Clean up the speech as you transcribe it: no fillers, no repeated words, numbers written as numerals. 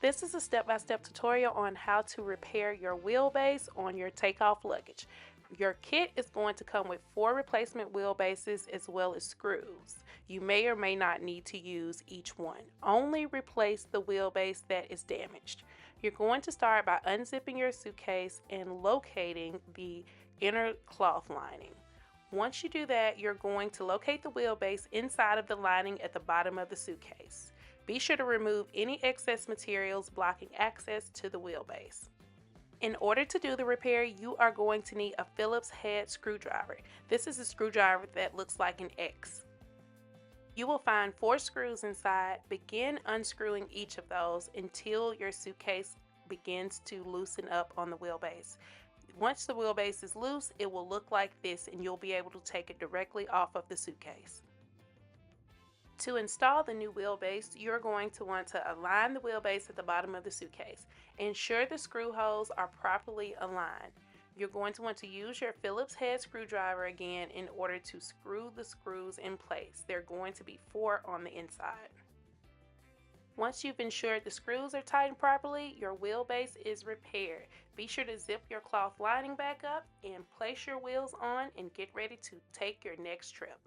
This is a step-by-step tutorial on how to repair your wheelbase on your takeoff luggage. Your kit is going to come with 4 replacement wheelbases as well as screws. You may or may not need to use each one. Only replace the wheelbase that is damaged. You're going to start by unzipping your suitcase and locating the inner cloth lining. Once you do that, you're going to locate the wheelbase inside of the lining at the bottom of the suitcase. Be sure to remove any excess materials blocking access to the wheelbase. In order to do the repair, you are going to need a Phillips head screwdriver. This is a screwdriver that looks like an X. You will find 4 screws inside. Begin unscrewing each of those until your suitcase begins to loosen up on the wheelbase. Once the wheelbase is loose, it will look like this and you'll be able to take it directly off of the suitcase. To install the new wheelbase, you're going to want to align the wheelbase at the bottom of the suitcase. Ensure the screw holes are properly aligned. You're going to want to use your Phillips head screwdriver again in order to screw the screws in place. There are going to be 4 on the inside. Once you've ensured the screws are tightened properly, your wheelbase is repaired. Be sure to zip your cloth lining back up and place your wheels on and get ready to take your next trip.